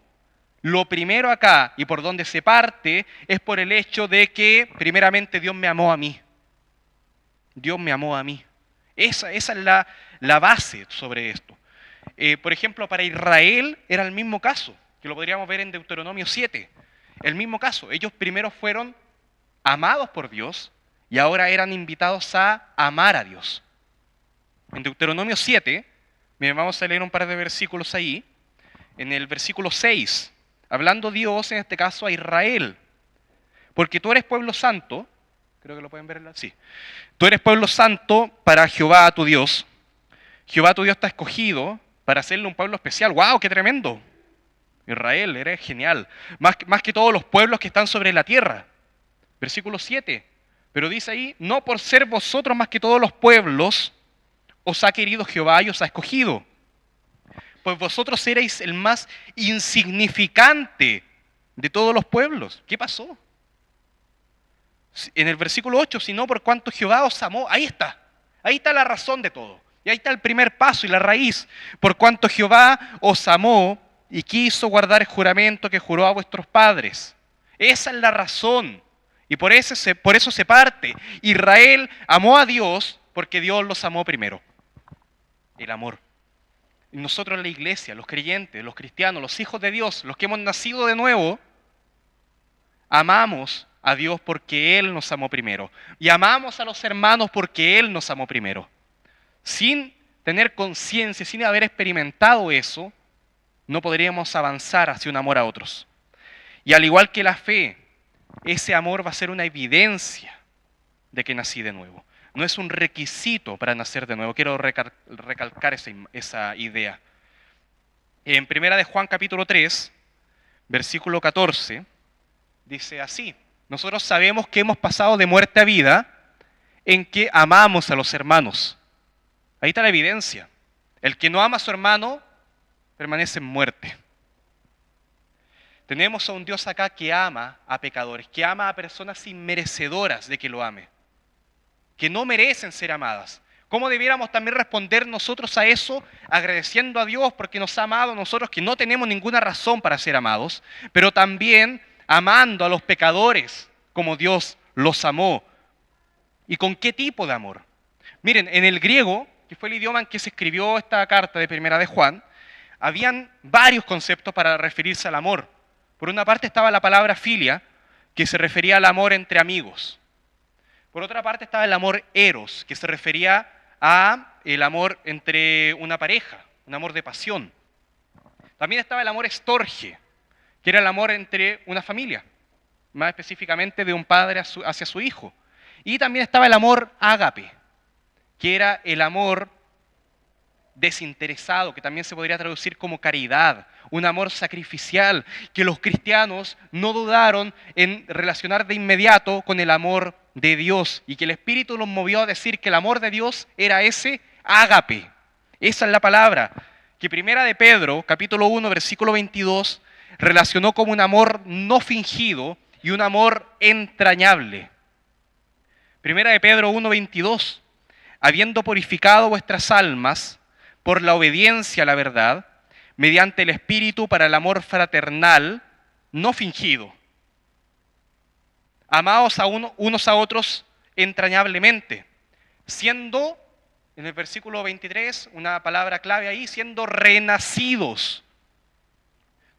lo primero acá y por donde se parte es por el hecho de que primeramente Dios me amó a mí. Dios me amó a mí. Esa es la base sobre esto. Por ejemplo, para Israel era el mismo caso, que lo podríamos ver en Deuteronomio 7. El mismo caso. Ellos primero fueron amados por Dios y ahora eran invitados a amar a Dios. En Deuteronomio 7, vamos a leer un par de versículos ahí. En el versículo 6, hablando Dios en este caso a Israel. Porque tú eres pueblo santo, creo que lo pueden ver, sí. Tú eres pueblo santo para Jehová tu Dios. Jehová tu Dios te ha escogido para hacerle un pueblo especial. ¡Wow! ¡Qué tremendo! Israel, eres genial. Más que todos los pueblos que están sobre la tierra. Versículo 7. Pero dice ahí, no por ser vosotros más que todos los pueblos, os ha querido Jehová y os ha escogido. Pues vosotros erais el más insignificante de todos los pueblos. ¿Qué pasó? En el versículo 8, sino por cuanto Jehová os amó. Ahí está la razón de todo. Y ahí está el primer paso y la raíz. Por cuanto Jehová os amó y quiso guardar el juramento que juró a vuestros padres. Esa es la razón. Y por eso se parte. Israel amó a Dios porque Dios los amó primero. El amor. Y nosotros la iglesia, los creyentes, los cristianos, los hijos de Dios, los que hemos nacido de nuevo, amamos a Dios porque Él nos amó primero. Y amamos a los hermanos porque Él nos amó primero. Sin tener conciencia, sin haber experimentado eso, no podríamos avanzar hacia un amor a otros. Y al igual que la fe, ese amor va a ser una evidencia de que nací de nuevo. No es un requisito para nacer de nuevo. Quiero recalcar esa idea. En Primera de Juan capítulo 3, versículo 14, dice así: nosotros sabemos que hemos pasado de muerte a vida en que amamos a los hermanos. Ahí está la evidencia. El que no ama a su hermano permanece en muerte. Tenemos a un Dios acá que ama a pecadores, que ama a personas inmerecedoras de que lo ame, que no merecen ser amadas. ¿Cómo debiéramos también responder nosotros a eso? Agradeciendo a Dios porque nos ha amado a nosotros, que no tenemos ninguna razón para ser amados, pero también amando a los pecadores como Dios los amó. ¿Y con qué tipo de amor? Miren, en el griego, que fue el idioma en que se escribió esta carta de Primera de Juan, habían varios conceptos para referirse al amor. Por una parte estaba la palabra filia, que se refería al amor entre amigos. Por otra parte estaba el amor eros, que se refería a el amor entre una pareja, un amor de pasión. También estaba el amor estorge, que era el amor entre una familia, más específicamente de un padre hacia su hijo. Y también estaba el amor ágape, que era el amor desinteresado, que también se podría traducir como caridad, un amor sacrificial, que los cristianos no dudaron en relacionar de inmediato con el amor de Dios, y que el Espíritu los movió a decir que el amor de Dios era ese ágape. Esa es la palabra que Primera de Pedro, capítulo 1, versículo 22, relacionó como un amor no fingido y un amor entrañable. Primera de Pedro 1, 22, habiendo purificado vuestras almas por la obediencia a la verdad, mediante el Espíritu para el amor fraternal, no fingido. Amaos a unos a otros entrañablemente, siendo, en el versículo 23, una palabra clave ahí, siendo renacidos.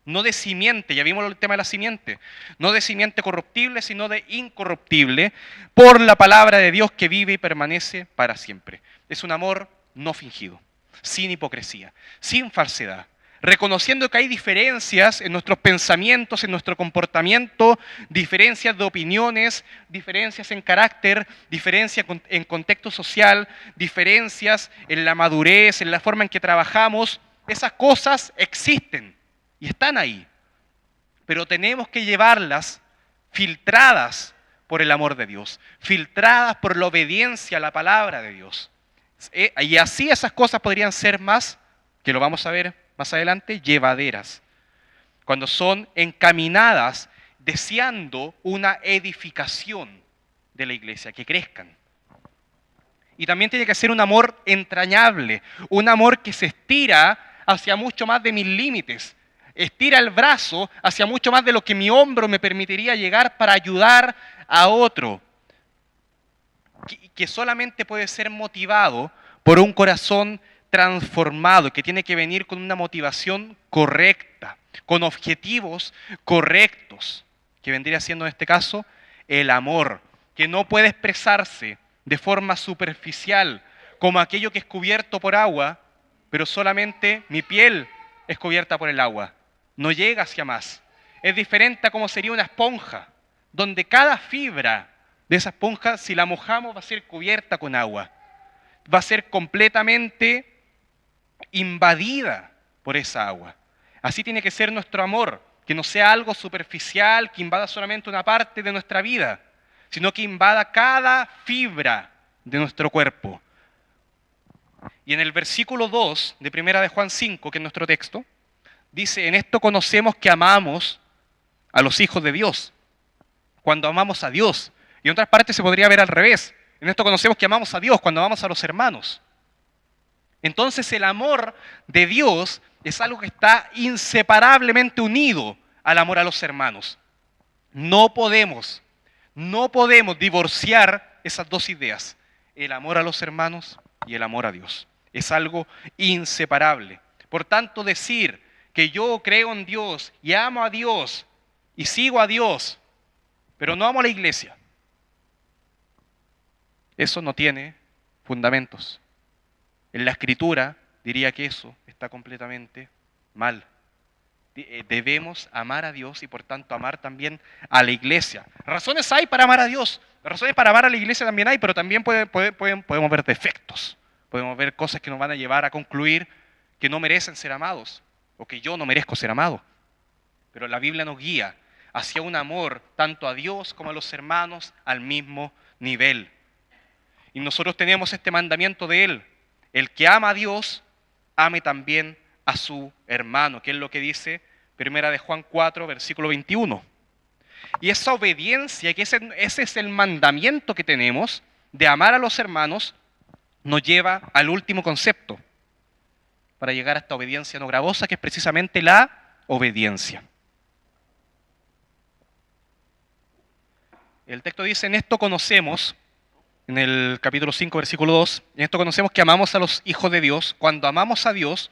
No de simiente, ya vimos el tema de la simiente, no de simiente corruptible, sino de incorruptible, por la palabra de Dios que vive y permanece para siempre. Es un amor no fingido, sin hipocresía, sin falsedad, reconociendo que hay diferencias en nuestros pensamientos, en nuestro comportamiento, diferencias de opiniones, diferencias en carácter, diferencias en contexto social, diferencias en la madurez, en la forma en que trabajamos. Esas cosas existen y están ahí, pero tenemos que llevarlas filtradas por el amor de Dios, filtradas por la obediencia a la palabra de Dios. Y así esas cosas podrían ser más, que lo vamos a ver más adelante, llevaderas, cuando son encaminadas deseando una edificación de la iglesia, que crezcan. Y también tiene que ser un amor entrañable, un amor que se estira hacia mucho más de mis límites, estira el brazo hacia mucho más de lo que mi hombro me permitiría llegar para ayudar a otro, que solamente puede ser motivado por un corazón transformado, que tiene que venir con una motivación correcta, con objetivos correctos, que vendría siendo en este caso el amor, que no puede expresarse de forma superficial, como aquello que es cubierto por agua, pero solamente mi piel es cubierta por el agua. No llega hacia más. Es diferente a como sería una esponja, donde cada fibra de esa esponja, si la mojamos, va a ser cubierta con agua. Va a ser completamente invadida por esa agua. Así tiene que ser nuestro amor, que no sea algo superficial, que invada solamente una parte de nuestra vida, sino que invada cada fibra de nuestro cuerpo. Y en el versículo 2 de Primera de Juan 5, que es nuestro texto, dice, en esto conocemos que amamos a los hijos de Dios, cuando amamos a Dios. Y en otras partes se podría ver al revés. En esto conocemos que amamos a Dios, cuando amamos a los hermanos. Entonces el amor de Dios es algo que está inseparablemente unido al amor a los hermanos. No podemos divorciar esas dos ideas, el amor a los hermanos y el amor a Dios. Es algo inseparable. Por tanto, decir que yo creo en Dios y amo a Dios y sigo a Dios, pero no amo a la iglesia, eso no tiene fundamentos. En la Escritura diría que eso está completamente mal. Debemos amar a Dios y por tanto amar también a la iglesia. Razones hay para amar a Dios, razones para amar a la iglesia también hay, pero también podemos ver defectos, podemos ver cosas que nos van a llevar a concluir que no merecen ser amados o que yo no merezco ser amado. Pero la Biblia nos guía hacia un amor tanto a Dios como a los hermanos al mismo nivel. Y nosotros tenemos este mandamiento de Él. El que ama a Dios, ame también a su hermano, que es lo que dice Primera de Juan 4, versículo 21. Y esa obediencia, que ese es el mandamiento que tenemos de amar a los hermanos, nos lleva al último concepto para llegar a esta obediencia no gravosa, que es precisamente la obediencia. El texto dice, en esto conocemos, en el capítulo 5, versículo 2, en esto conocemos que amamos a los hijos de Dios, cuando amamos a Dios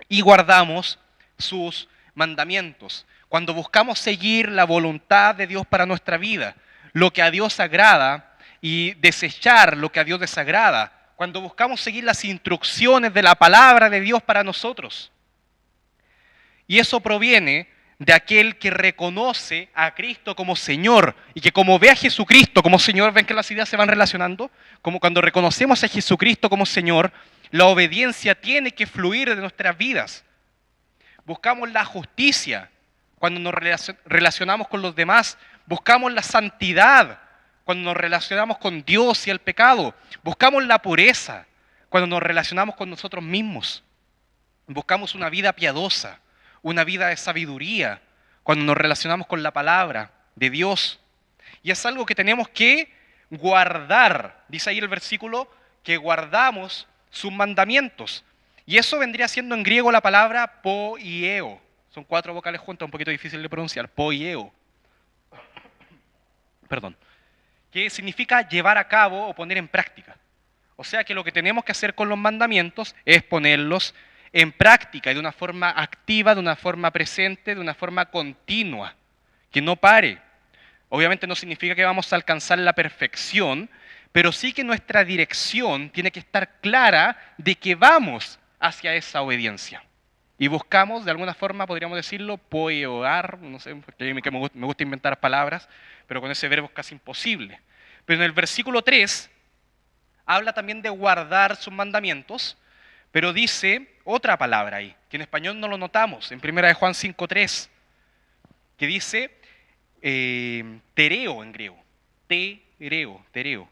y guardamos sus mandamientos, cuando buscamos seguir la voluntad de Dios para nuestra vida, lo que a Dios agrada y desechar lo que a Dios desagrada, cuando buscamos seguir las instrucciones de la palabra de Dios para nosotros. Y eso proviene de aquel que reconoce a Cristo como Señor y que como ve a Jesucristo como Señor, ven que las ideas se van relacionando, como cuando reconocemos a Jesucristo como Señor, la obediencia tiene que fluir de nuestras vidas. Buscamos la justicia cuando nos relacionamos con los demás, buscamos la santidad cuando nos relacionamos con Dios y el pecado, buscamos la pureza cuando nos relacionamos con nosotros mismos, buscamos una vida piadosa, una vida de sabiduría, cuando nos relacionamos con la palabra de Dios. Y es algo que tenemos que guardar. Dice ahí el versículo que guardamos sus mandamientos. Y eso vendría siendo en griego la palabra poieo. Son 4 vocales juntas, un poquito difícil de pronunciar. Poieo. Perdón. Que significa llevar a cabo o poner en práctica. O sea que lo que tenemos que hacer con los mandamientos es ponerlos en práctica, de una forma activa, de una forma presente, de una forma continua, que no pare. Obviamente no significa que vamos a alcanzar la perfección, pero sí que nuestra dirección tiene que estar clara de que vamos hacia esa obediencia. Y buscamos, de alguna forma, podríamos decirlo, poeoar, no sé, porque me gusta inventar palabras, pero con ese verbo es casi imposible. Pero en el versículo 3 habla también de guardar sus mandamientos, pero dice otra palabra ahí, que en español no lo notamos, en 1 de Juan 5:3, que dice tereo en griego, tereo,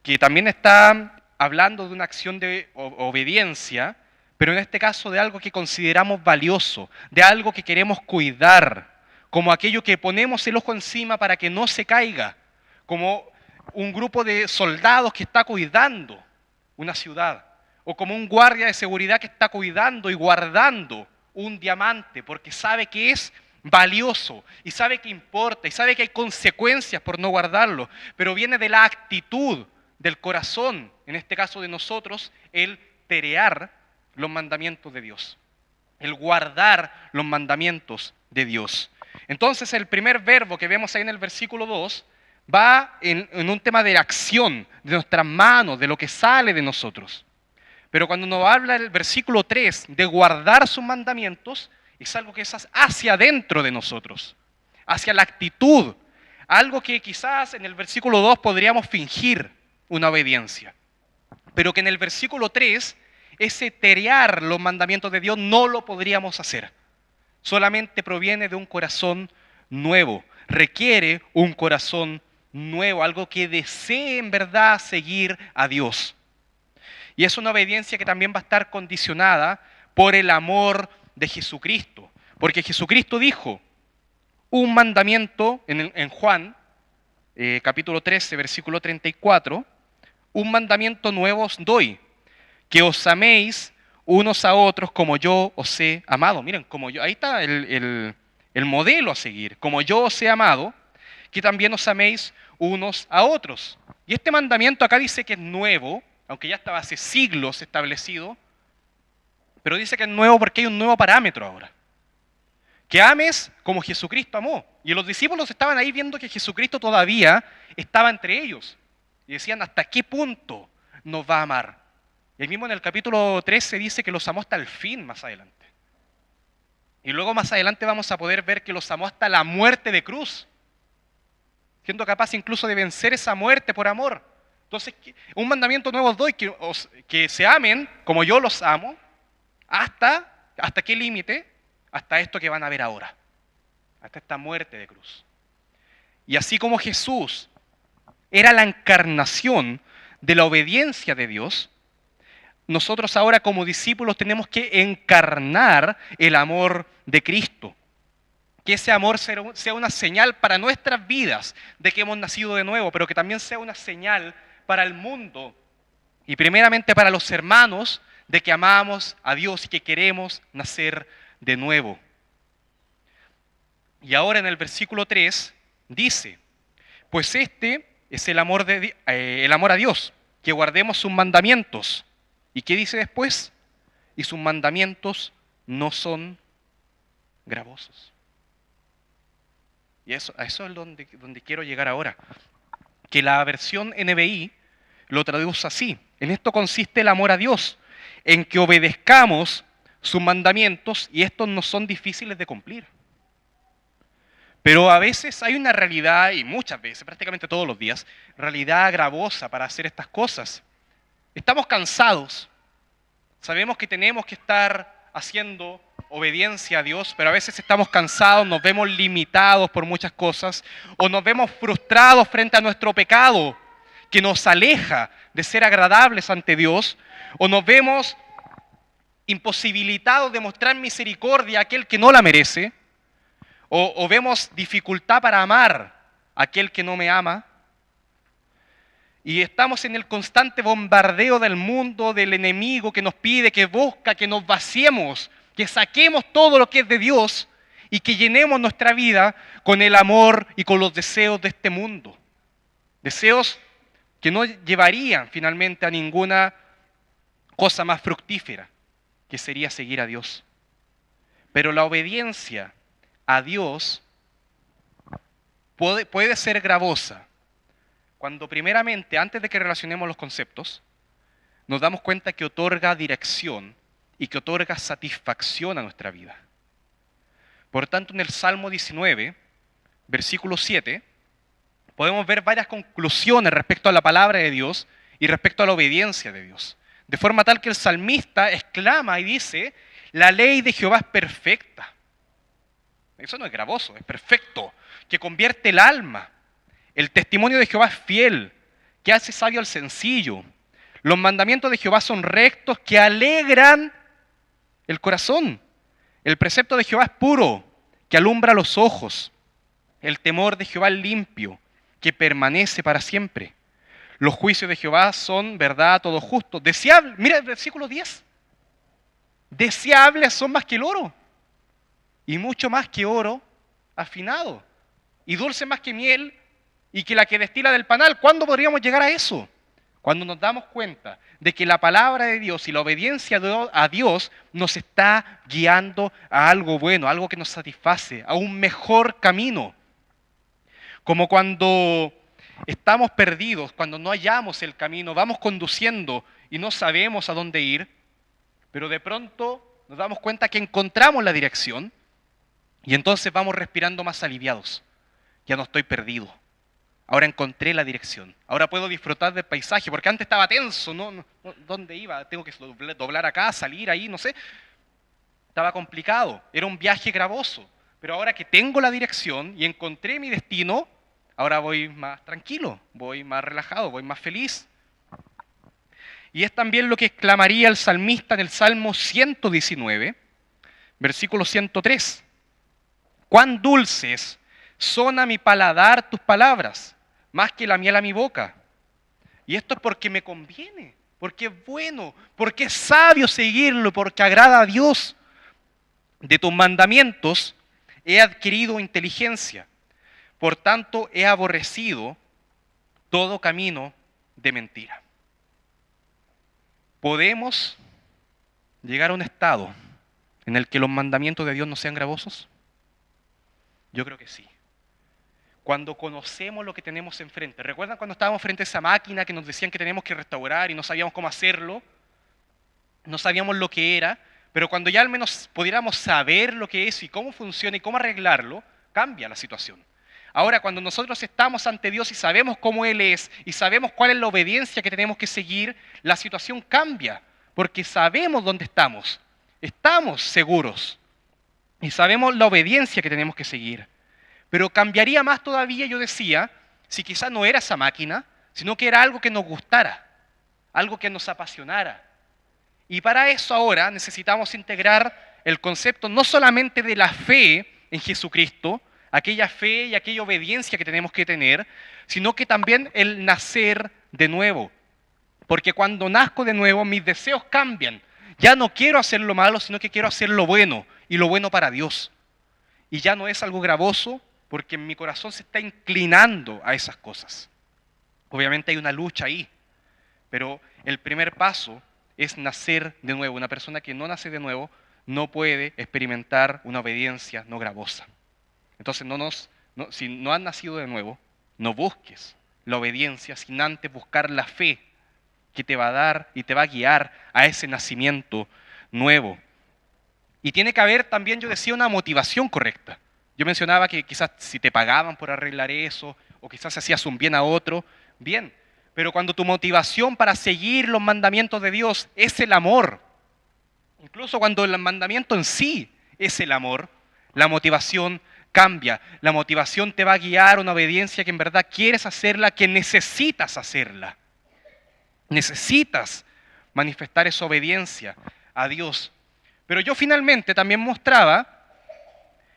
que también está hablando de una acción de obediencia, pero en este caso de algo que consideramos valioso, de algo que queremos cuidar, como aquello que ponemos el ojo encima para que no se caiga, como un grupo de soldados que está cuidando una ciudad, o como un guardia de seguridad que está cuidando y guardando un diamante porque sabe que es valioso y sabe que importa y sabe que hay consecuencias por no guardarlo, pero viene de la actitud del corazón, en este caso de nosotros, el terear los mandamientos de Dios, el guardar los mandamientos de Dios. Entonces el primer verbo que vemos ahí en el versículo 2 va en un tema de acción, de nuestras manos, de lo que sale de nosotros. Pero cuando nos habla el versículo 3 de guardar sus mandamientos, es algo que es hacia adentro de nosotros, hacia la actitud, algo que quizás en el versículo 2 podríamos fingir una obediencia, pero que en el versículo 3, ese terear los mandamientos de Dios no lo podríamos hacer. Solamente proviene de un corazón nuevo, requiere un corazón nuevo, algo que desee en verdad seguir a Dios. Y es una obediencia que también va a estar condicionada por el amor de Jesucristo. Porque Jesucristo dijo un mandamiento en Juan, capítulo 13, versículo 34, un mandamiento nuevo os doy, que os améis unos a otros como yo os he amado. Miren, como yo, ahí está el modelo a seguir. Como yo os he amado, que también os améis unos a otros. Y este mandamiento acá dice que es nuevo, aunque ya estaba hace siglos establecido, pero dice que es nuevo porque hay un nuevo parámetro ahora. Que ames como Jesucristo amó. Y los discípulos estaban ahí viendo que Jesucristo todavía estaba entre ellos. Y decían, ¿hasta qué punto nos va a amar? Y ahí mismo en el capítulo 13 dice que los amó hasta el fin más adelante. Y luego más adelante vamos a poder ver que los amó hasta la muerte de cruz, siendo capaz incluso de vencer esa muerte por amor. Entonces, un mandamiento nuevo os doy, que se amen como yo los amo, ¿hasta qué límite? Hasta esto que van a ver ahora, hasta esta muerte de cruz. Y así como Jesús era la encarnación de la obediencia de Dios, nosotros ahora como discípulos tenemos que encarnar el amor de Cristo. Que ese amor sea una señal para nuestras vidas de que hemos nacido de nuevo, pero que también sea una señal para el mundo y primeramente para los hermanos de que amamos a Dios y que queremos nacer de nuevo. Y ahora en el versículo 3 dice, pues este es el amor a Dios, que guardemos sus mandamientos. ¿Y qué dice después? Y sus mandamientos no son gravosos. Y a eso es donde quiero llegar ahora. Que la versión NBI lo traduce así. En esto consiste el amor a Dios, en que obedezcamos sus mandamientos y estos no son difíciles de cumplir. Pero a veces hay una realidad, y muchas veces, prácticamente todos los días, realidad gravosa para hacer estas cosas. Estamos cansados, sabemos que tenemos que estar haciendo obediencia a Dios, pero a veces estamos cansados, nos vemos limitados por muchas cosas, o nos vemos frustrados frente a nuestro pecado, que nos aleja de ser agradables ante Dios, o nos vemos imposibilitados de mostrar misericordia a aquel que no la merece, o vemos dificultad para amar a aquel que no me ama, y estamos en el constante bombardeo del mundo, del enemigo que nos pide, que busca, que nos vaciemos, que saquemos todo lo que es de Dios y que llenemos nuestra vida con el amor y con los deseos de este mundo. Deseos que no llevarían finalmente a ninguna cosa más fructífera, que sería seguir a Dios. Pero la obediencia a Dios puede ser gravosa cuando primeramente, antes de que relacionemos los conceptos, nos damos cuenta que otorga dirección y que otorga satisfacción a nuestra vida. Por tanto, en el Salmo 19, versículo 7, podemos ver varias conclusiones respecto a la palabra de Dios y respecto a la obediencia de Dios. De forma tal que el salmista exclama y dice, la ley de Jehová es perfecta. Eso no es gravoso, es perfecto, que convierte el alma. El testimonio de Jehová es fiel, que hace sabio al sencillo. Los mandamientos de Jehová son rectos, que alegran el corazón. El precepto de Jehová es puro, que alumbra los ojos. El temor de Jehová es limpio, que permanece para siempre. Los juicios de Jehová son verdad, todo justo. Deseable, mira el versículo 10. Deseables son más que el oro, y mucho más que oro afinado, y dulce más que miel, y que la que destila del panal. ¿Cuándo podríamos llegar a eso? Cuando nos damos cuenta de que la palabra de Dios y la obediencia a Dios nos está guiando a algo bueno, a algo que nos satisface, a un mejor camino. Como cuando estamos perdidos, cuando no hallamos el camino, vamos conduciendo y no sabemos a dónde ir, pero de pronto nos damos cuenta que encontramos la dirección y entonces vamos respirando más aliviados. Ya no estoy perdido. Ahora encontré la dirección. Ahora puedo disfrutar del paisaje, porque antes estaba tenso, ¿no? ¿Dónde iba? Tengo que doblar acá, salir ahí, no sé. Estaba complicado, era un viaje gravoso. Pero ahora que tengo la dirección y encontré mi destino, ahora voy más tranquilo, voy más relajado, voy más feliz. Y es también lo que exclamaría el salmista en el Salmo 119, versículo 103. Cuán dulces son a mi paladar tus palabras, más que la miel a mi boca. Y esto es porque me conviene, porque es bueno, porque es sabio seguirlo, porque agrada a Dios. De tus mandamientos he adquirido inteligencia, por tanto he aborrecido todo camino de mentira. ¿Podemos llegar a un estado en el que los mandamientos de Dios no sean gravosos? Yo creo que sí. Cuando conocemos lo que tenemos enfrente. ¿Recuerdan cuando estábamos frente a esa máquina que nos decían que teníamos que restaurar y no sabíamos cómo hacerlo? No sabíamos lo que era, pero cuando ya al menos pudiéramos saber lo que es y cómo funciona y cómo arreglarlo, cambia la situación. Ahora, cuando nosotros estamos ante Dios y sabemos cómo Él es y sabemos cuál es la obediencia que tenemos que seguir, la situación cambia, porque sabemos dónde estamos seguros y sabemos la obediencia que tenemos que seguir. Pero cambiaría más todavía, yo decía, si quizás no era esa máquina, sino que era algo que nos gustara, algo que nos apasionara. Y para eso ahora necesitamos integrar el concepto no solamente de la fe en Jesucristo, aquella fe y aquella obediencia que tenemos que tener, sino que también el nacer de nuevo. Porque cuando nazco de nuevo, mis deseos cambian. Ya no quiero hacer lo malo, sino que quiero hacer lo bueno, y lo bueno para Dios. Y ya no es algo gravoso, porque mi corazón se está inclinando a esas cosas. Obviamente hay una lucha ahí, pero el primer paso es nacer de nuevo. Una persona que no nace de nuevo no puede experimentar una obediencia no gravosa. Entonces, si no has nacido de nuevo, no busques la obediencia sin antes buscar la fe que te va a dar y te va a guiar a ese nacimiento nuevo. Y tiene que haber también, yo decía, una motivación correcta. Yo mencionaba que quizás si te pagaban por arreglar eso, o quizás hacías un bien a otro, bien. Pero cuando tu motivación para seguir los mandamientos de Dios es el amor, incluso cuando el mandamiento en sí es el amor, la motivación cambia. La motivación te va a guiar a una obediencia que en verdad quieres hacerla, que necesitas hacerla. Necesitas manifestar esa obediencia a Dios. Pero yo finalmente también mostraba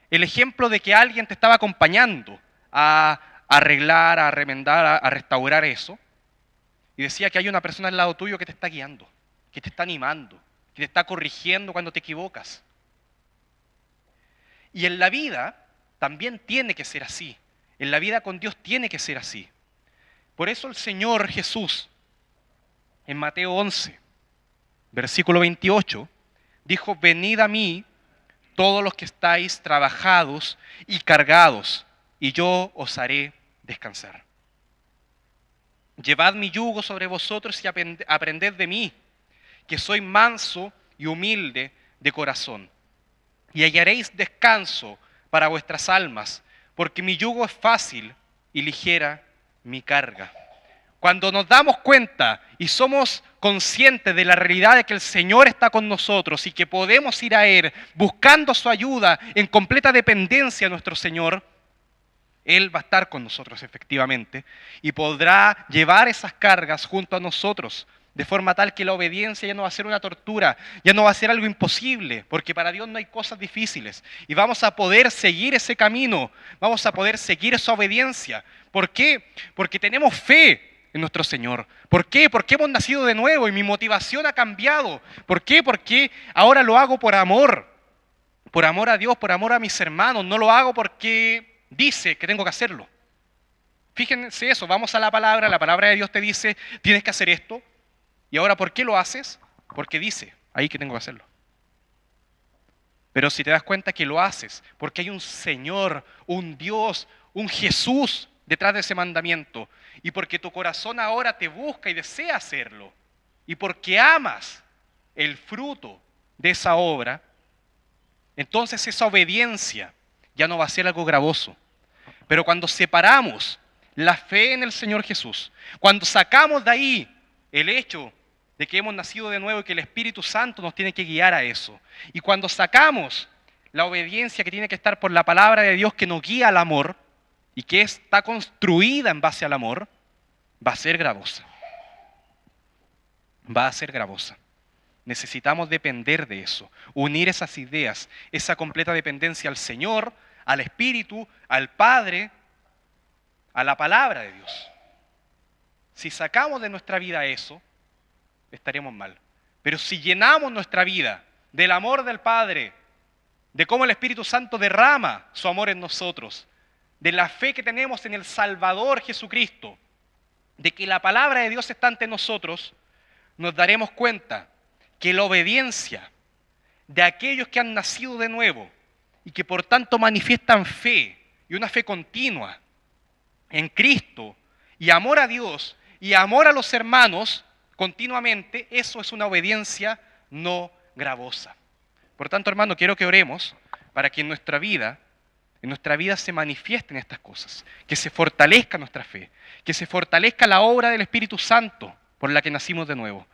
el ejemplo de que alguien te estaba acompañando a arreglar, a remendar, a restaurar eso. Y decía que hay una persona al lado tuyo que te está guiando, que te está animando, que te está corrigiendo cuando te equivocas. Y en la vida también tiene que ser así. En la vida con Dios tiene que ser así. Por eso el Señor Jesús, en Mateo 11, versículo 28, dijo: venid a mí todos los que estáis trabajados y cargados, y yo os haré descansar. Llevad mi yugo sobre vosotros y aprended de mí, que soy manso y humilde de corazón, y hallaréis descanso para vuestras almas, porque mi yugo es fácil y ligera mi carga. Cuando nos damos cuenta y somos conscientes de la realidad de que el Señor está con nosotros y que podemos ir a Él buscando su ayuda en completa dependencia a nuestro Señor, Él va a estar con nosotros efectivamente y podrá llevar esas cargas junto a nosotros, de forma tal que la obediencia ya no va a ser una tortura, ya no va a ser algo imposible, porque para Dios no hay cosas difíciles. Y vamos a poder seguir ese camino, vamos a poder seguir esa obediencia. ¿Por qué? Porque tenemos fe en nuestro Señor. ¿Por qué? Porque hemos nacido de nuevo y mi motivación ha cambiado. ¿Por qué? Porque ahora lo hago por amor a Dios, por amor a mis hermanos. No lo hago porque dice que tengo que hacerlo. Fíjense eso, vamos a la palabra de Dios te dice, tienes que hacer esto. Y ahora, ¿por qué lo haces? Porque dice ahí que tengo que hacerlo. Pero si te das cuenta que lo haces, porque hay un Señor, un Dios, un Jesús detrás de ese mandamiento, y porque tu corazón ahora te busca y desea hacerlo, y porque amas el fruto de esa obra, entonces esa obediencia ya no va a ser algo gravoso. Pero cuando separamos la fe en el Señor Jesús, cuando sacamos de ahí el hecho de que hemos nacido de nuevo y que el Espíritu Santo nos tiene que guiar a eso, y cuando sacamos la obediencia que tiene que estar por la palabra de Dios que nos guía al amor y que está construida en base al amor, va a ser gravosa. Va a ser gravosa. Necesitamos depender de eso, unir esas ideas, esa completa dependencia al Señor, al Espíritu, al Padre, a la palabra de Dios. Si sacamos de nuestra vida eso, estaremos mal. Pero si llenamos nuestra vida del amor del Padre, de cómo el Espíritu Santo derrama su amor en nosotros, de la fe que tenemos en el Salvador Jesucristo, de que la palabra de Dios está ante nosotros, nos daremos cuenta que la obediencia de aquellos que han nacido de nuevo y que por tanto manifiestan fe y una fe continua en Cristo y amor a Dios y amor a los hermanos continuamente, eso es una obediencia no gravosa. Por tanto, hermano, quiero que oremos para que en nuestra vida se manifiesten estas cosas, que se fortalezca nuestra fe, que se fortalezca la obra del Espíritu Santo por la que nacimos de nuevo,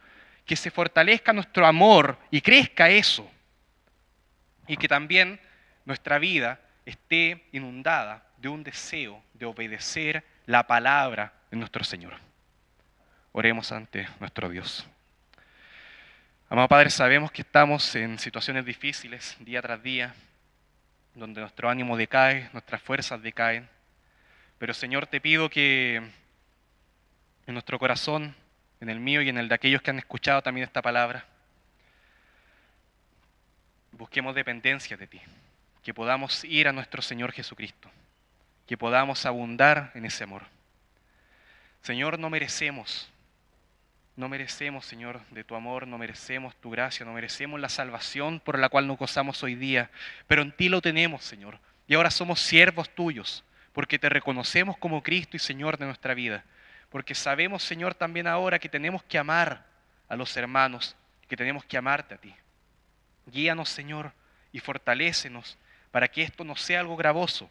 que se fortalezca nuestro amor y crezca eso, y que también nuestra vida esté inundada de un deseo de obedecer la palabra de nuestro Señor. Oremos ante nuestro Dios. Amado Padre, sabemos que estamos en situaciones difíciles día tras día, donde nuestro ánimo decae, nuestras fuerzas decaen. Pero Señor, te pido que en nuestro corazón, en el mío y en el de aquellos que han escuchado también esta palabra, busquemos dependencia de ti, que podamos ir a nuestro Señor Jesucristo, que podamos abundar en ese amor. Señor, no merecemos, Señor, de tu amor, no merecemos tu gracia, no merecemos la salvación por la cual nos gozamos hoy día, pero en ti lo tenemos, Señor, y ahora somos siervos tuyos, porque te reconocemos como Cristo y Señor de nuestra vida, porque sabemos, Señor, también ahora que tenemos que amar a los hermanos, que tenemos que amarte a ti. Guíanos, Señor, y fortalécenos para que esto no sea algo gravoso,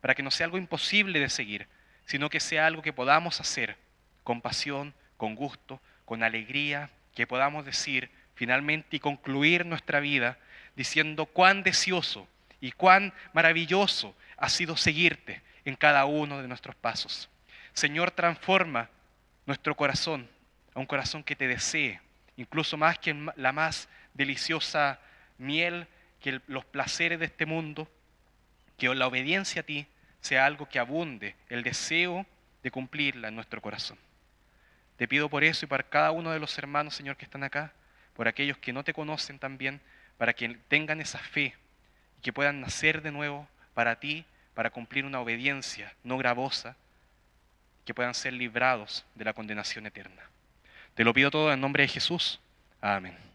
para que no sea algo imposible de seguir, sino que sea algo que podamos hacer con pasión, con gusto, con alegría, que podamos decir finalmente y concluir nuestra vida diciendo cuán deseoso y cuán maravilloso ha sido seguirte en cada uno de nuestros pasos. Señor, transforma nuestro corazón a un corazón que te desee, incluso más que la más deliciosa miel, que los placeres de este mundo, que la obediencia a ti sea algo que abunde, el deseo de cumplirla en nuestro corazón. Te pido por eso y para cada uno de los hermanos, Señor, que están acá, por aquellos que no te conocen también, para que tengan esa fe y que puedan nacer de nuevo para ti, para cumplir una obediencia no gravosa, que puedan ser librados de la condenación eterna. Te lo pido todo en nombre de Jesús. Amén.